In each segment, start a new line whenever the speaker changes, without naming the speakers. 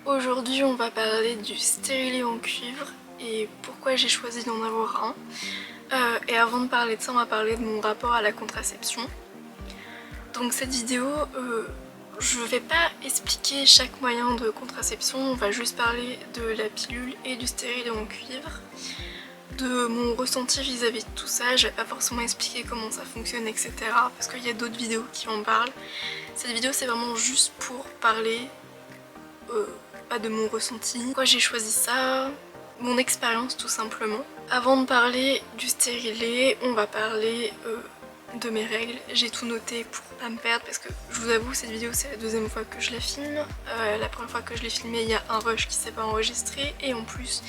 Aujourd'hui on va parler du stérilet en cuivre et pourquoi j'ai choisi d'en avoir un. Et avant de parler de ça, on va parler de mon rapport à la contraception. Donc cette vidéo, je vais pas expliquer chaque moyen de contraception, on va juste parler de la pilule et du stérilet en cuivre, de mon ressenti vis-à-vis de tout ça. Je vais pas forcément expliquer comment ça fonctionne, etc. parce qu'il y a d'autres vidéos qui en parlent. Cette vidéo c'est vraiment juste pour parler de mon ressenti, pourquoi j'ai choisi ça, mon expérience tout simplement. Avant de parler du stérilet, on va parler de mes règles. J'ai tout noté pour pas me perdre parce que je vous avoue, cette vidéo c'est la deuxième fois que je la filme. La première fois que je l'ai filmée, il y a un rush qui s'est pas enregistré et en plus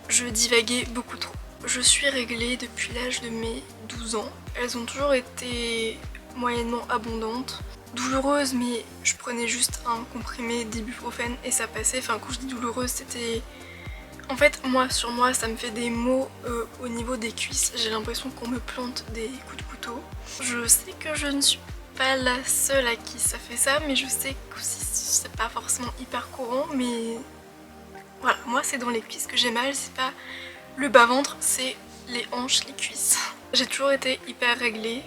je divaguais beaucoup trop. Je suis réglée depuis l'âge de mes 12 ans. Elles ont toujours été moyennement abondantes. Douloureuse, mais je prenais juste un comprimé d'ibuprofène et ça passait. Enfin, quand je dis douloureuse, c'était... En fait, moi, sur moi, ça me fait des maux au niveau des cuisses. J'ai l'impression qu'on me plante des coups de couteau. Je sais que je ne suis pas la seule à qui ça fait ça, mais je sais que c'est pas forcément hyper courant. Mais voilà, moi, c'est dans les cuisses que j'ai mal. C'est pas le bas-ventre, c'est les hanches, les cuisses. J'ai toujours été hyper réglée.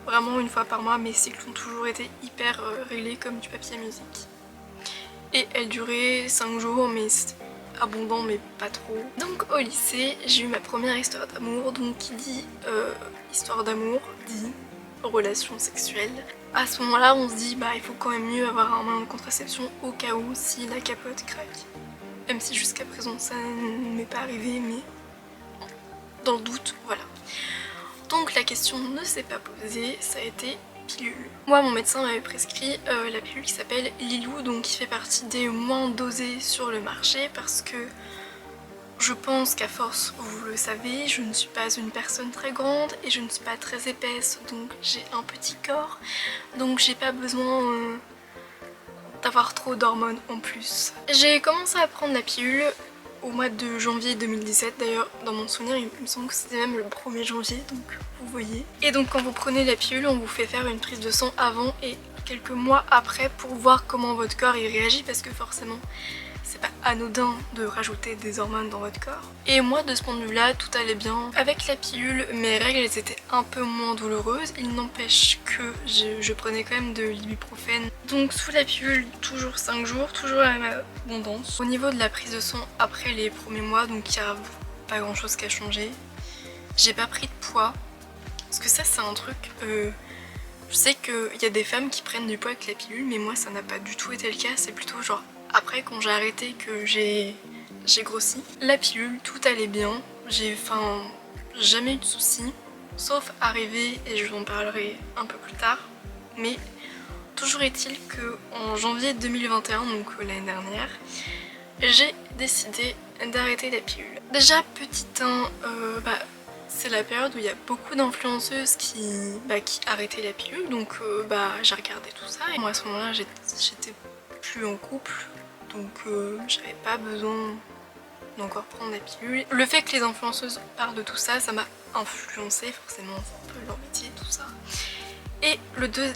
Vraiment une fois par mois, mes cycles ont toujours été hyper réglés comme du papier à musique. Et elle durait 5 jours, mais c'était abondant mais pas trop. Donc au lycée, j'ai eu ma première histoire d'amour, donc qui dit histoire d'amour, dit relation sexuelle. À ce moment-là, on se dit bah il faut quand même mieux avoir un moyen de contraception au cas où si la capote craque. Même si jusqu'à présent ça ne m'est pas arrivé, mais dans le doute, voilà. Donc la question ne s'est pas posée, ça a été pilule. Moi mon médecin m'avait prescrit la pilule qui s'appelle Lilou, donc qui fait partie des moins dosées sur le marché parce que je pense qu'à force, vous le savez, je ne suis pas une personne très grande et je ne suis pas très épaisse, donc j'ai un petit corps, donc j'ai pas besoin d'avoir trop d'hormones en plus. J'ai commencé à prendre la pilule au mois de janvier 2017, d'ailleurs dans mon souvenir il me semble que c'était même le 1er janvier, donc vous voyez. Et donc quand vous prenez la pilule, on vous fait faire une prise de sang avant et quelques mois après pour voir comment votre corps y réagit parce que forcément c'est pas anodin de rajouter des hormones dans votre corps. Et moi de ce point de vue là, tout allait bien. Avec la pilule, mes règles elles étaient un peu moins douloureuses, il n'empêche que je prenais quand même de l'ibuprofène. Donc sous la pilule, toujours 5 jours, toujours la même abondance. Au niveau de la prise de sang après les premiers mois, donc il n'y a pas grand chose qui a changé. J'ai pas pris de poids, parce que ça c'est un truc... je sais qu'il y a des femmes qui prennent du poids avec la pilule, mais moi ça n'a pas du tout été le cas, c'est plutôt genre après quand j'ai arrêté que j'ai grossi. La pilule, tout allait bien, j'ai jamais eu de soucis, sauf arrivé, et je vous en parlerai un peu plus tard, mais toujours est-il qu'en janvier 2021, donc l'année dernière, j'ai décidé d'arrêter la pilule. Déjà petit 1, c'est la période où il y a beaucoup d'influenceuses qui arrêtaient la pilule, donc j'ai regardé tout ça et moi à ce moment-là j'étais plus en couple, donc j'avais pas besoin d'encore prendre la pilule. Le fait que les influenceuses parlent de tout ça, ça m'a influencée, forcément c'est un peu leur métier tout ça. Et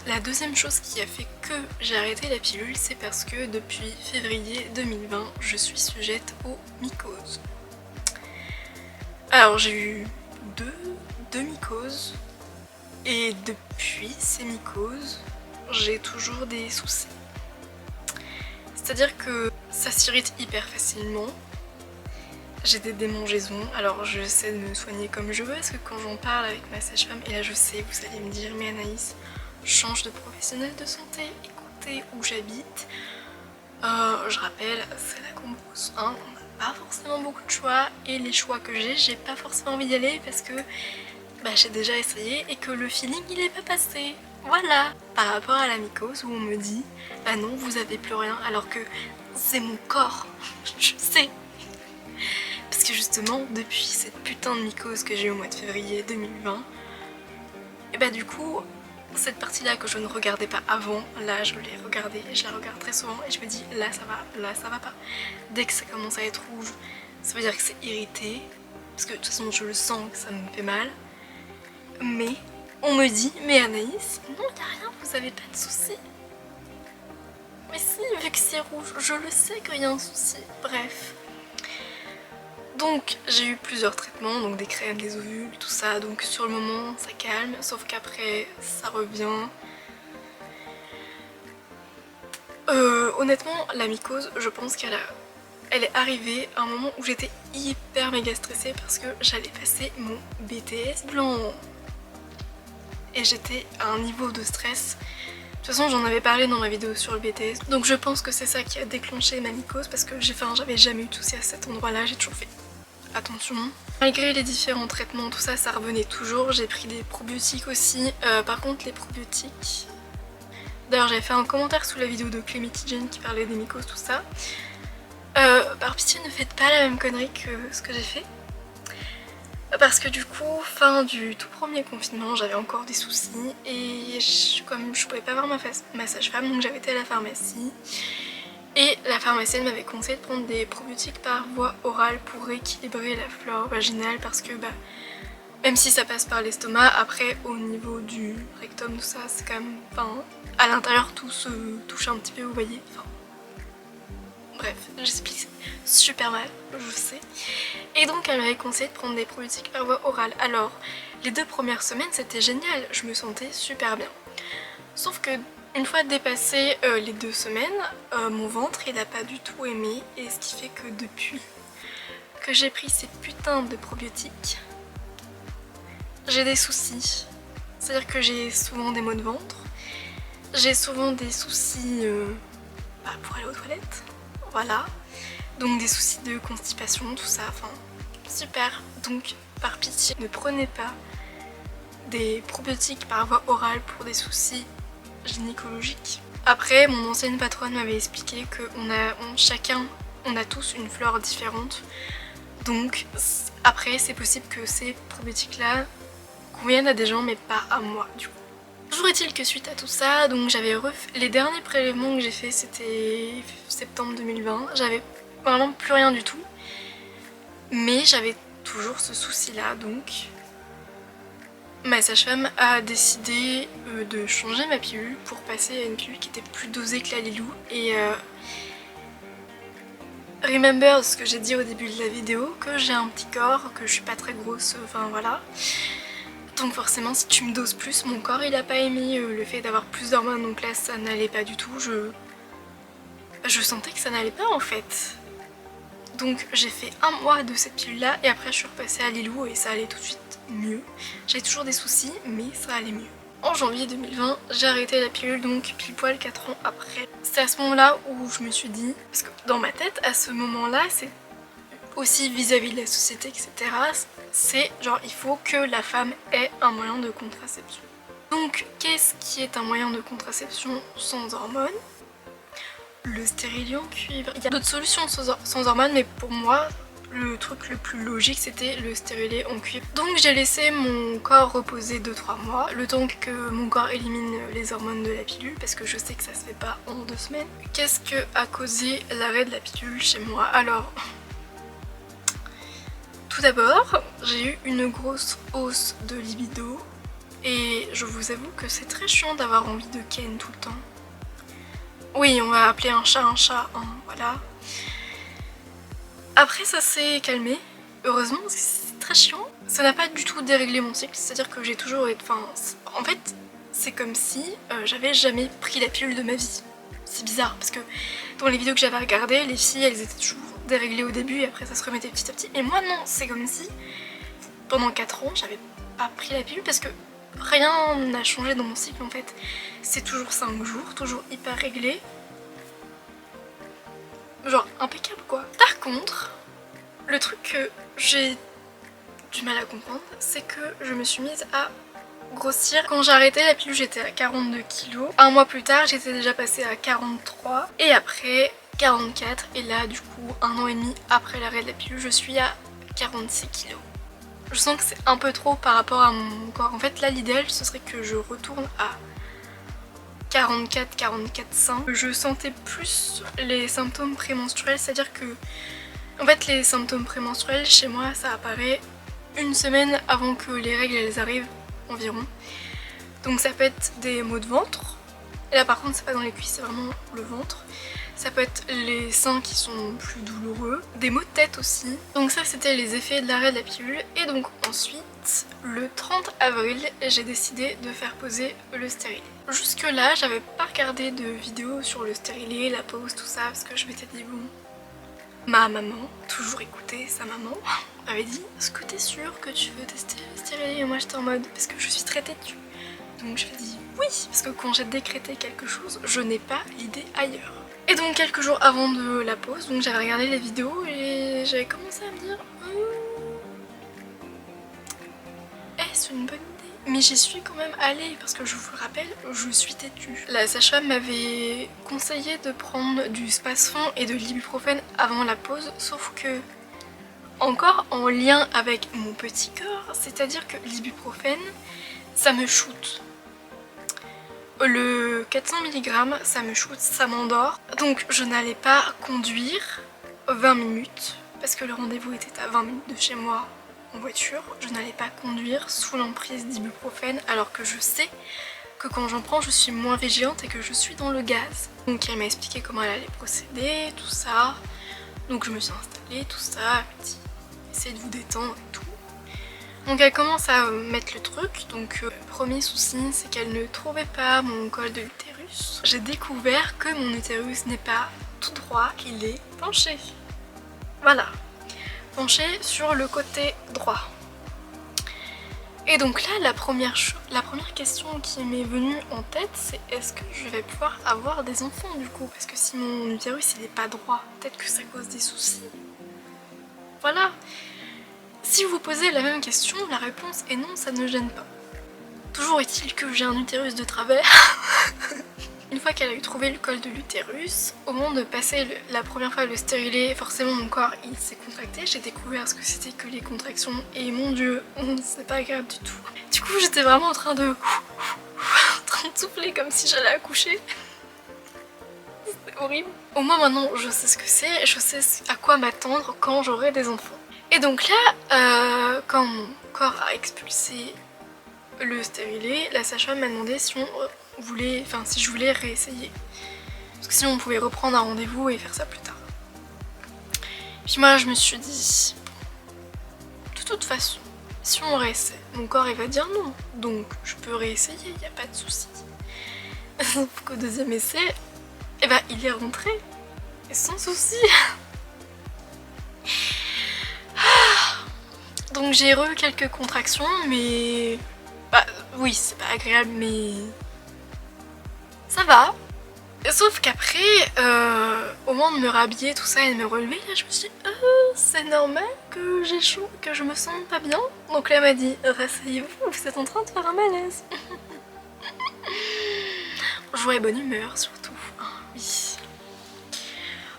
la deuxième chose qui a fait que j'ai arrêté la pilule, c'est parce que depuis février 2020, je suis sujette aux mycoses. Alors j'ai eu deux mycoses et depuis ces mycoses, j'ai toujours des soucis. C'est-à-dire que ça s'irrite hyper facilement. J'ai des démangeaisons, alors j'essaie de me soigner comme je veux parce que quand j'en parle avec ma sage-femme, et là je sais, vous allez me dire mais Anaïs, change de professionnel de santé, écoutez où j'habite. Je rappelle, c'est la Cambrousse, hein, on n'a pas forcément beaucoup de choix et les choix que j'ai pas forcément envie d'y aller parce que j'ai déjà essayé et que le feeling il est pas passé. Voilà. Par rapport à la mycose où on me dit bah non vous avez plus rien alors que c'est mon corps, je sais. Parce que justement depuis cette putain de mycose que j'ai eu au mois de février 2020, et du coup cette partie là que je ne regardais pas avant, là je l'ai regardée, je la regarde très souvent et je me dis là ça va pas. Dès que ça commence à être rouge, ça veut dire que c'est irrité, parce que de toute façon je le sens que ça me fait mal. Mais on me dit mais Anaïs, non y'a rien, vous avez pas de soucis. Mais si, vu que c'est rouge, je le sais qu'il y a un souci. Bref. Donc j'ai eu plusieurs traitements, donc des crèmes, des ovules, tout ça. Donc sur le moment ça calme, sauf qu'après ça revient. Honnêtement, la mycose, je pense elle est arrivée à un moment où j'étais hyper méga stressée parce que j'allais passer mon BTS blanc. Et j'étais à un niveau de stress. De toute façon, j'en avais parlé dans ma vidéo sur le BTS. Donc je pense que c'est ça qui a déclenché ma mycose parce que j'avais jamais eu de soucis à cet endroit-là, j'ai toujours fait attention. Malgré les différents traitements, tout ça, ça revenait toujours. J'ai pris des probiotiques aussi. Par contre, les probiotiques... D'ailleurs, j'avais fait un commentaire sous la vidéo de Clémity Jane qui parlait des mycoses, tout ça. Par pitié, ne faites pas la même connerie que ce que j'ai fait. Parce que du coup, fin du tout premier confinement, j'avais encore des soucis. Et comme je pouvais pas voir ma sage-femme, donc j'avais été à la pharmacie. Et la pharmacienne m'avait conseillé de prendre des probiotiques par voie orale pour rééquilibrer la flore vaginale parce que même si ça passe par l'estomac, après au niveau du rectum, tout ça, c'est quand même... Enfin, à l'intérieur tout se touche un petit peu, vous voyez. Enfin, bref, j'explique super mal, je sais. Et donc elle m'avait conseillé de prendre des probiotiques par voie orale. Alors, les 2 premières semaines c'était génial, je me sentais super bien. Sauf que une fois dépassé les 2 semaines, mon ventre il a pas du tout aimé, et ce qui fait que depuis que j'ai pris ces putains de probiotiques, j'ai des soucis. C'est-à-dire que j'ai souvent des maux de ventre, j'ai souvent des soucis pour aller aux toilettes, voilà. Donc des soucis de constipation, tout ça, enfin super. Donc par pitié, ne prenez pas des probiotiques par voie orale pour des soucis gynécologiques. Après, mon ancienne patronne m'avait expliqué que on a tous une flore différente. Donc après, c'est possible que ces probiotiques-là conviennent à des gens mais pas à moi du coup. Toujours est-il que suite à tout ça, donc j'avais refait... Les derniers prélèvements que j'ai fait c'était septembre 2020. J'avais vraiment plus rien du tout. Mais j'avais toujours ce souci-là, donc ma sage-femme a décidé de changer ma pilule pour passer à une pilule qui était plus dosée que la Lilou. Et remember ce que j'ai dit au début de la vidéo, que j'ai un petit corps, que je suis pas très grosse, enfin voilà. Donc forcément si tu me doses plus, mon corps il a pas aimé le fait d'avoir plus d'hormones, donc là ça n'allait pas du tout, je sentais que ça n'allait pas en fait. Donc j'ai fait 1 mois de cette pilule là et après je suis repassée à Lilou et ça allait tout de suite mieux. J'avais toujours des soucis mais ça allait mieux. En janvier 2020 j'ai arrêté la pilule, donc pile poil 4 ans après. C'est à ce moment là où je me suis dit, parce que dans ma tête à ce moment là c'est aussi vis-à-vis de la société etc, c'est genre il faut que la femme ait un moyen de contraception. Donc qu'est-ce qui est un moyen de contraception sans hormones? Le stérilet en cuivre. Il y a d'autres solutions sans hormones mais pour moi le truc le plus logique c'était le stérilet en cuivre. Donc j'ai laissé mon corps reposer 2-3 mois, le temps que mon corps élimine les hormones de la pilule parce que je sais que ça se fait pas en 2 semaines. Qu'est-ce que a causé l'arrêt de la pilule chez moi? Alors tout d'abord, j'ai eu une grosse hausse de libido et je vous avoue que c'est très chiant d'avoir envie de ken tout le temps. Oui, on va appeler un chat, hein, voilà. Après ça s'est calmé, heureusement parce que c'est très chiant. Ça n'a pas du tout déréglé mon cycle, c'est-à-dire que j'ai toujours été... Enfin, en fait, c'est comme si j'avais jamais pris la pilule de ma vie. C'est bizarre parce que dans les vidéos que j'avais regardées, les filles elles étaient toujours déréglées au début et après ça se remettait petit à petit. Et moi non, c'est comme si pendant 4 ans j'avais pas pris la pilule parce que rien n'a changé dans mon cycle en fait. C'est toujours 5 jours, toujours hyper réglé. Genre impeccable quoi. Par contre, le truc que j'ai du mal à comprendre, c'est que je me suis mise à grossir. Quand j'ai arrêté la pilule j'étais à 42 kg. Un mois plus tard j'étais déjà passée à 43 et après 44 et là du coup 1 an et demi après l'arrêt de la pilule je suis à 46 kg. Je sens que c'est un peu trop par rapport à mon corps. En fait là l'idéal ce serait que je retourne à 44-44,5. Je sentais plus les symptômes prémenstruels, c'est à dire que en fait les symptômes prémenstruels chez moi ça apparaît 1 semaine avant que les règles elles arrivent environ. Donc ça peut être des maux de ventre, Et là par contre c'est pas dans les cuisses, c'est vraiment le ventre. Ça peut être les seins qui sont plus douloureux, des maux de tête aussi. Donc ça c'était les effets de l'arrêt de la pilule. Et donc ensuite, le 30 avril, j'ai décidé de faire poser le stérilet. Jusque là, j'avais pas regardé de vidéo sur le stérilet, la pose, tout ça, parce que je m'étais dit bon... Ma maman, toujours écouter sa maman, avait dit est-ce que t'es sûre que tu veux tester le stérilet? Et moi j'étais en mode parce que je suis très têtue. Donc je lui ai dit oui, parce que quand j'ai décrété quelque chose, je n'ai pas l'idée ailleurs. Et donc quelques jours avant de la pause, donc j'avais regardé les vidéos et j'avais commencé à me dire est-ce une bonne idée? Mais j'y suis quand même allée parce que je vous le rappelle, je suis têtue. La sage-femme m'avait conseillé de prendre du Spasfon et de l'ibuprofène avant la pause, sauf que encore en lien avec mon petit corps, c'est-à-dire que l'ibuprofène, ça me shoot. Le 400 mg, ça me shoot, ça m'endort. Donc je n'allais pas conduire 20 minutes, parce que le rendez-vous était à 20 minutes de chez moi en voiture. Je n'allais pas conduire sous l'emprise d'ibuprofène, alors que je sais que quand j'en prends, je suis moins vigilante et que je suis dans le gaz. Donc elle m'a expliqué comment elle allait procéder, tout ça. Donc je me suis installée, tout ça, elle m'a dit essayez de vous détendre et tout. Donc elle commence à mettre le truc, donc premier souci c'est qu'elle ne trouvait pas mon col de l'utérus. J'ai découvert que mon utérus n'est pas tout droit, il est penché. Voilà, penché sur le côté droit. Et donc là la première question qui m'est venue en tête c'est est-ce que je vais pouvoir avoir des enfants du coup? Parce que si mon utérus il n'est pas droit, peut-être que ça cause des soucis. Voilà. Si vous posez la même question, la réponse est non, ça ne gêne pas. Toujours est-il que j'ai un utérus de travers. Une fois qu'elle a eu trouvé le col de l'utérus, au moment de passer la première fois le stérilet, forcément mon corps il s'est contracté. J'ai découvert ce que c'était que les contractions et mon dieu, c'est pas agréable du tout. Du coup j'étais vraiment en train de souffler comme si j'allais accoucher. C'est horrible. Au moins maintenant je sais ce que c'est, je sais à quoi m'attendre quand j'aurai des enfants. Et donc là, quand mon corps a expulsé le stérilet, la sage-femme m'a demandé si si je voulais réessayer. Parce que sinon on pouvait reprendre un rendez-vous et faire ça plus tard. Puis moi je me suis dit, de toute façon, si on réessaie, mon corps il va dire non. Donc je peux réessayer, il n'y a pas de souci. Sauf qu'au deuxième essai, eh ben, il est rentré. Et sans souci. Donc j'ai eu quelques contractions, mais... Bah oui, c'est pas agréable, mais... ça va. Sauf qu'après, au moment de me rhabiller, tout ça, et de me relever, là je me suis dit c'est normal que j'ai chaud, que je me sente pas bien. Donc là elle m'a dit rasseyez-vous, vous êtes en train de faire un malaise. Joie et bonne humeur surtout, oui.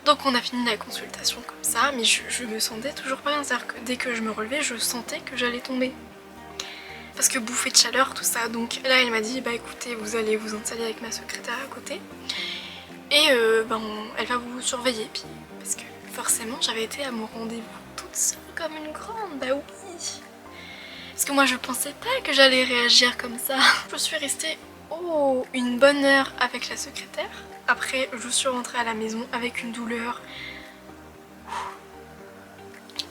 Donc on a fini la consultation comme ça, mais je me sentais toujours pas bien, c'est-à-dire que dès que je me relevais, je sentais que j'allais tomber. Parce que bouffée de chaleur, tout ça, donc là elle m'a dit bah écoutez, vous allez vous installer avec ma secrétaire à côté, et elle va vous surveiller, puis parce que forcément j'avais été à mon rendez-vous toute seule comme une grande, bah oui. Parce que moi je pensais pas que j'allais réagir comme ça. Je suis restée une bonne heure avec la secrétaire. Après, je suis rentrée à la maison avec une douleur.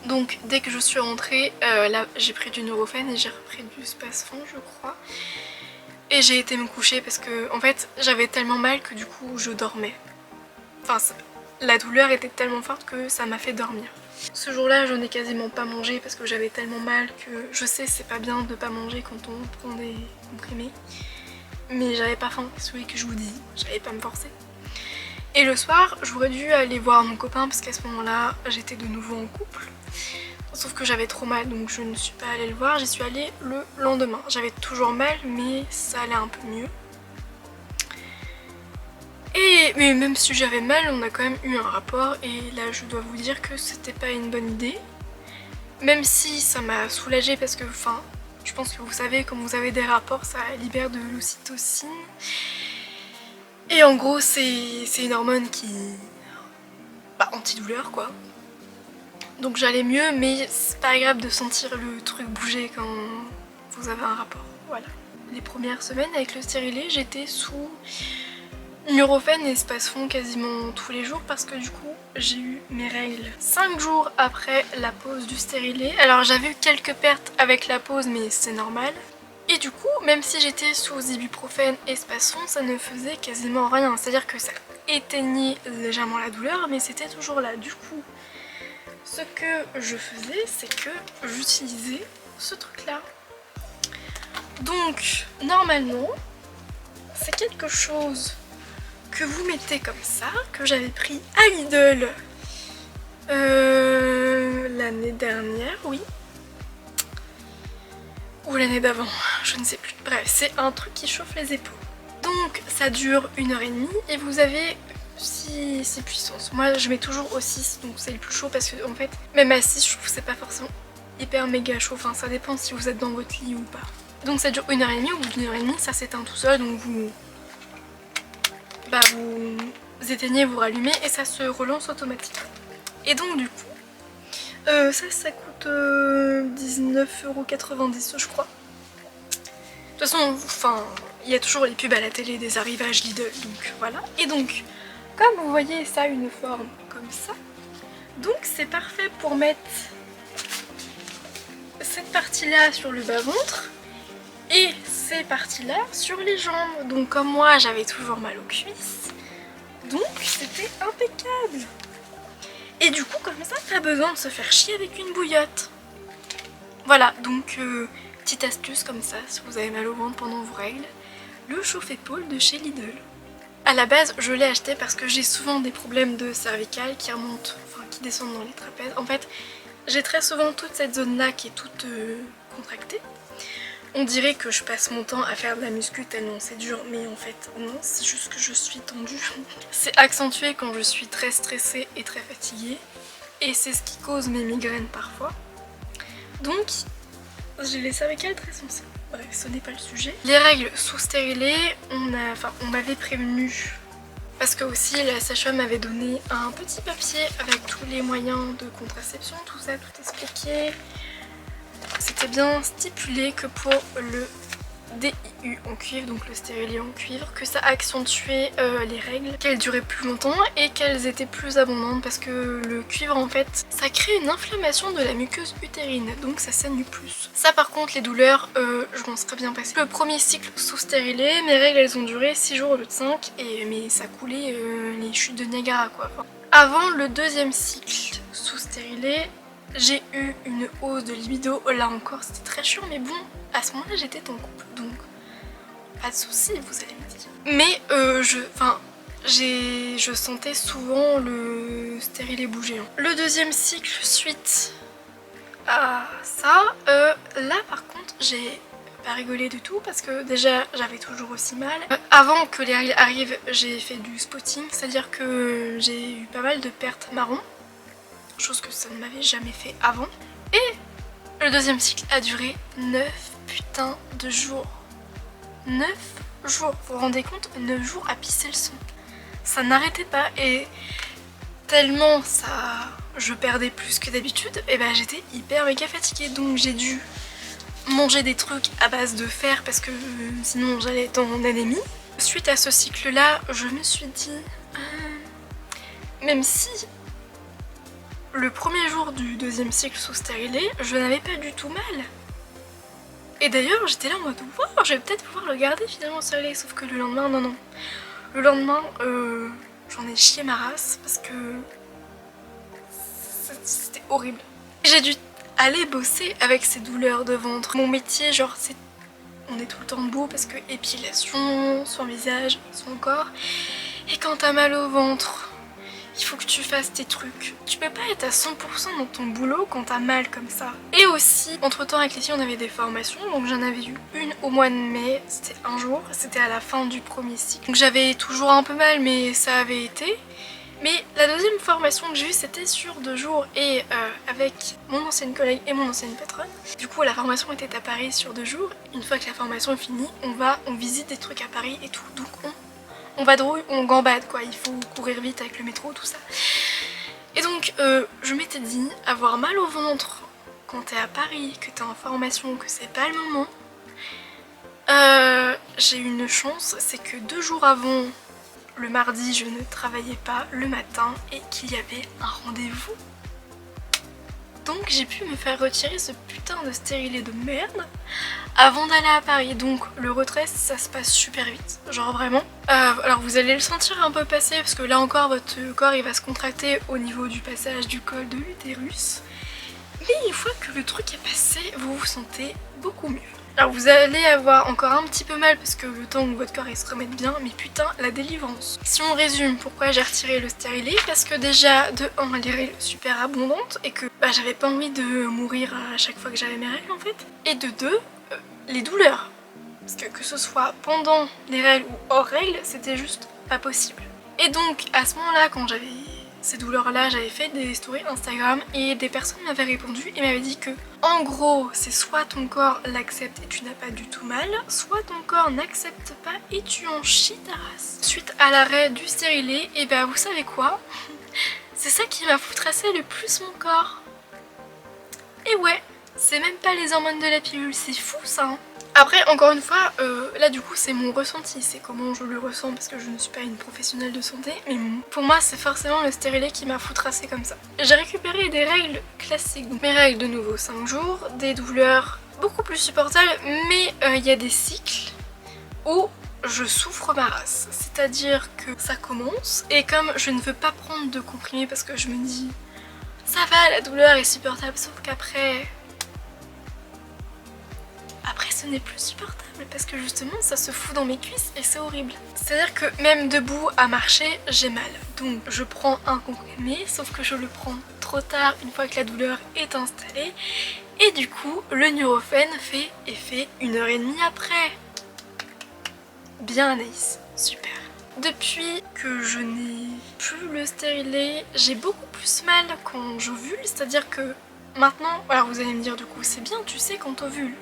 Donc, dès que je suis rentrée, là, j'ai pris du Nurofen et j'ai repris du Spasfon, je crois. Et j'ai été me coucher parce que, en fait, j'avais tellement mal que du coup, je dormais. Enfin, la douleur était tellement forte que ça m'a fait dormir. Ce jour-là, je n'ai quasiment pas mangé parce que j'avais tellement mal que je sais c'est pas bien de pas manger quand on prend des comprimés. Mais j'avais pas faim, c'est celui que je vous dis, j'allais pas me forcer. Et le soir, j'aurais dû aller voir mon copain parce qu'à ce moment-là, j'étais de nouveau en couple. Sauf que j'avais trop mal, donc je ne suis pas allée le voir, j'y suis allée le lendemain. J'avais toujours mal, mais ça allait un peu mieux. Mais même si j'avais mal, on a quand même eu un rapport et là je dois vous dire que c'était pas une bonne idée. Même si ça m'a soulagée parce que, enfin, je pense que vous savez, quand vous avez des rapports, ça libère de l'ocytocine. Et en gros, c'est une hormone qui... antidouleur quoi. Donc j'allais mieux, mais c'est pas agréable de sentir le truc bouger quand vous avez un rapport. Voilà. Les premières semaines avec le stérilet, j'étais sous Nurofen et Spasfon quasiment tous les jours parce que du coup j'ai eu mes règles 5 jours après la pause du stérilet. Alors j'avais eu quelques pertes avec la pause mais c'est normal. Et du coup même si j'étais sous ibuprofène et Spasfon, ça ne faisait quasiment rien. C'est à dire que ça éteignait légèrement la douleur mais c'était toujours là. Du coup ce que je faisais c'est que j'utilisais ce truc là. Donc normalement c'est quelque chose que vous mettez comme ça, que j'avais pris à Lidl l'année dernière, oui. Ou l'année d'avant, je ne sais plus. Bref, c'est un truc qui chauffe les épaules. Donc ça dure 1h30 et vous avez 6 puissances. Moi je mets toujours au 6, donc c'est le plus chaud parce que en fait, même à 6, je trouve que c'est pas forcément hyper méga chaud. Enfin ça dépend si vous êtes dans votre lit ou pas. Donc ça dure 1h30, au bout d'1h30 ça s'éteint tout seul, donc vous éteignez, vous rallumez et ça se relance automatiquement. Et donc du coup, ça coûte 19,90 € je crois. De toute façon, enfin, il y a toujours les pubs à la télé des arrivages Lidl, donc voilà. Et donc, comme vous voyez, ça a une forme comme ça. Donc c'est parfait pour mettre cette partie-là sur le bas-ventre et ces parties-là sur les jambes. Donc comme moi, j'avais toujours mal aux cuisses, donc c'était impeccable. Et du coup, comme ça, pas besoin de se faire chier avec une bouillotte. Voilà, donc petite astuce comme ça, si vous avez mal au ventre pendant vos règles, le chauffe-épaule de chez Lidl. À la base, je l'ai acheté parce que j'ai souvent des problèmes de cervicales qui remontent, enfin qui descendent dans les trapèzes. En fait, j'ai très souvent toute cette zone-là qui est toute contractée. On dirait que je passe mon temps à faire de la muscu tellement c'est dur, mais en fait non, c'est juste que je suis tendue. C'est accentué quand je suis très stressée et très fatiguée, et c'est ce qui cause mes migraines parfois. Donc j'ai les cervicales très sensibles. Bref, ce n'est pas le sujet. Les règles sous stérilet, on m'avait prévenu parce que aussi la sage-femme m'avait donné un petit papier avec tous les moyens de contraception, tout ça, tout expliqué. C'était bien stipulé que pour le DIU en cuivre, donc le stérilet en cuivre, que ça accentuait les règles, qu'elles duraient plus longtemps et qu'elles étaient plus abondantes parce que le cuivre en fait ça crée une inflammation de la muqueuse utérine, donc ça saigne plus. Ça par contre les douleurs, je m'en serais bien passée. Le premier cycle sous stérilet, mes règles elles ont duré 6 jours au lieu de 5 mais ça coulait les chutes de Niagara quoi. Enfin, avant le deuxième cycle sous stérilet, j'ai eu une hausse de libido, là encore c'était très chiant mais bon, à ce moment-là j'étais en couple donc pas de soucis vous allez me dire. Mais je sentais souvent le stérilet bouger. Le deuxième cycle suite à ça, là par contre j'ai pas rigolé du tout parce que déjà j'avais toujours aussi mal. Avant que les règles arrivent j'ai fait du spotting, c'est-à-dire que j'ai eu pas mal de pertes marron. Chose que ça ne m'avait jamais fait avant. Et le deuxième cycle a duré 9 putains de jours. 9 jours, vous vous rendez compte? 9 jours à pisser le sang. Ça n'arrêtait pas et tellement je perdais plus que d'habitude, et ben j'étais hyper méga fatiguée. Donc j'ai dû manger des trucs à base de fer parce que sinon j'allais être en anémie. Suite à ce cycle là, je me suis dit, même si le premier jour du deuxième cycle sous stérilet, je n'avais pas du tout mal. Et d'ailleurs, j'étais là en mode wow, je vais peut-être pouvoir le garder finalement stérilet. Sauf que le lendemain, non. Le lendemain, j'en ai chié ma race parce que c'était horrible. J'ai dû aller bosser avec ces douleurs de ventre. Mon métier, genre, on est tout le temps debout parce que épilation, son visage, son corps. Et quand t'as mal au ventre, il faut que tu fasses tes trucs. Tu peux pas être à 100% dans ton boulot quand t'as mal comme ça. Et aussi, entre temps avec les filles on avait des formations, donc j'en avais eu une au mois de mai, c'était un jour, c'était à la fin du premier cycle. Donc j'avais toujours un peu mal mais ça avait été. Mais la deuxième formation que j'ai eue c'était sur 2 jours et avec mon ancienne collègue et mon ancienne patronne. Du coup la formation était à Paris sur 2 jours. Une fois que la formation est finie, on visite des trucs à Paris et tout. Donc on vadrouille, on gambade quoi, il faut courir vite avec le métro, tout ça. Et donc je m'étais dit, avoir mal au ventre quand t'es à Paris, que t'es en formation, que c'est pas le moment, j'ai eu une chance, c'est que 2 jours avant le mardi je ne travaillais pas le matin et qu'il y avait un rendez-vous. Donc j'ai pu me faire retirer ce putain de stérilet de merde avant d'aller à Paris. Donc le retrait ça se passe super vite, genre vraiment. Alors vous allez le sentir un peu passer parce que là encore votre corps il va se contracter au niveau du passage du col de l'utérus. Mais une fois que le truc est passé, vous vous sentez beaucoup mieux. Alors vous allez avoir encore un petit peu mal parce que le temps où votre corps il se remette bien, mais putain la délivrance. Si on résume pourquoi j'ai retiré le stérilet, parce que déjà de 1 les règles super abondantes et que j'avais pas envie de mourir à chaque fois que j'avais mes règles en fait. Et de 2, les douleurs. Parce que ce soit pendant les règles ou hors règles, c'était juste pas possible. Et donc à ce moment-là quand j'avais ces douleurs-là, j'avais fait des stories Instagram et des personnes m'avaient répondu et m'avaient dit que en gros c'est soit ton corps l'accepte et tu n'as pas du tout mal, soit ton corps n'accepte pas et tu en chies ta race. Suite à l'arrêt du stérilet, et vous savez quoi, c'est ça qui m'a foutrassé le plus mon corps. Et ouais, c'est même pas les hormones de la pilule, c'est fou ça hein. Après encore une fois, là du coup c'est mon ressenti, c'est comment je le ressens parce que je ne suis pas une professionnelle de santé, mais pour moi c'est forcément le stérilet qui m'a foutrassé comme ça. J'ai récupéré des règles classiques, donc mes règles de nouveau 5 jours, des douleurs beaucoup plus supportables, mais il y a des cycles où je souffre ma race, c'est-à-dire que ça commence et comme je ne veux pas prendre de comprimés parce que je me dis ça va la douleur est supportable, sauf qu'après ce n'est plus supportable parce que justement ça se fout dans mes cuisses et c'est horrible. C'est-à-dire que même debout à marcher j'ai mal. Donc je prends un comprimé sauf que je le prends trop tard une fois que la douleur est installée et du coup le Nurofen fait effet 1h30 après. Bien Anaïs, super. Depuis que je n'ai plus le stérilet, j'ai beaucoup plus mal quand j'ovule, c'est-à-dire que maintenant, alors vous allez me dire du coup c'est bien tu sais quand t'ovules.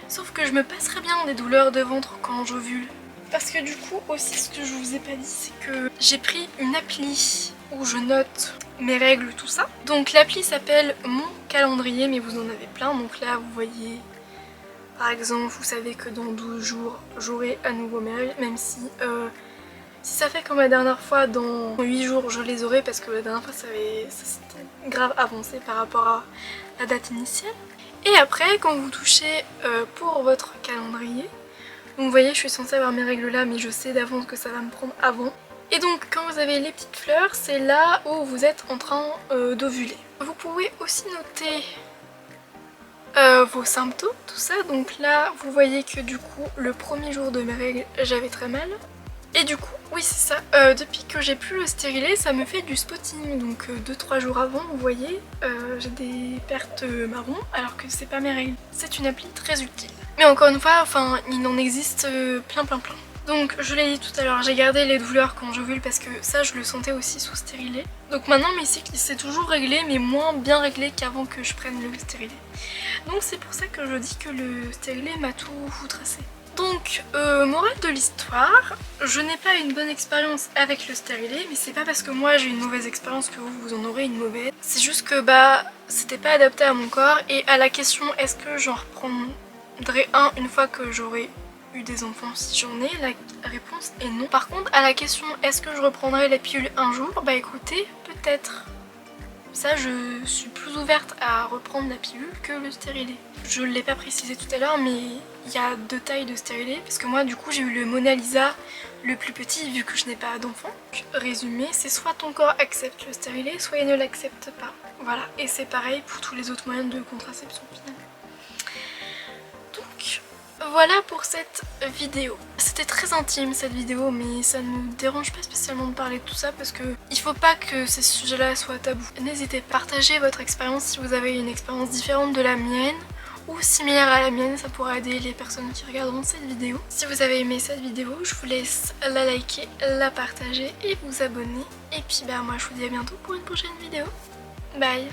Sauf que je me passerais bien des douleurs de ventre quand j'ovule. Parce que du coup aussi ce que je vous ai pas dit c'est que j'ai pris une appli où je note mes règles tout ça. Donc l'appli s'appelle Mon Calendrier mais vous en avez plein. Donc là vous voyez par exemple vous savez que dans 12 jours j'aurai à nouveau mes règles. Même si ça fait comme la dernière fois dans 8 jours je les aurai parce que la dernière fois ça s'était grave avancé par rapport à la date initiale. Et après quand vous touchez pour votre calendrier, donc vous voyez je suis censée avoir mes règles là mais je sais d'avance que ça va me prendre avant. Et donc quand vous avez les petites fleurs c'est là où vous êtes en train d'ovuler. Vous pouvez aussi noter vos symptômes, tout ça. Donc là vous voyez que du coup le premier jour de mes règles j'avais très mal. Et du coup, oui c'est ça, depuis que j'ai plus le stérilet, ça me fait du spotting. Donc 2-3 jours avant, vous voyez, j'ai des pertes marron alors que c'est pas mes règles. C'est une appli très utile. Mais encore une fois, enfin, il en existe plein. Donc je l'ai dit tout à l'heure, j'ai gardé les douleurs quand j'ovule parce que ça je le sentais aussi sous stérilet. Donc maintenant mes cycles c'est toujours réglé mais moins bien réglé qu'avant que je prenne le stérilet. Donc c'est pour ça que je dis que le stérilet m'a tout foutrassé. Donc, morale de l'histoire, je n'ai pas une bonne expérience avec le stérilet, mais c'est pas parce que moi j'ai une mauvaise expérience que vous en aurez une mauvaise. C'est juste que c'était pas adapté à mon corps et à la question est-ce que j'en reprendrai un une fois que j'aurai eu des enfants si j'en ai, la réponse est non. Par contre, à la question est-ce que je reprendrai la pilule un jour, écoutez, peut-être. Ça, je suis plus ouverte à reprendre la pilule que le stérilet. Je ne l'ai pas précisé tout à l'heure, mais il y a 2 tailles de stérilet. Parce que moi, du coup, j'ai eu le Mona Lisa le plus petit, vu que je n'ai pas d'enfant. Résumé, c'est soit ton corps accepte le stérilet, soit il ne l'accepte pas. Voilà, et c'est pareil pour tous les autres moyens de contraception finalement. Donc, voilà pour cette vidéo. C'était très intime cette vidéo mais ça ne me dérange pas spécialement de parler de tout ça parce que il faut pas que ces sujets-là soient tabous. N'hésitez pas à partager votre expérience si vous avez une expérience différente de la mienne ou similaire à la mienne, ça pourra aider les personnes qui regarderont cette vidéo. Si vous avez aimé cette vidéo, je vous laisse la liker, la partager et vous abonner. Et puis moi je vous dis à bientôt pour une prochaine vidéo. Bye!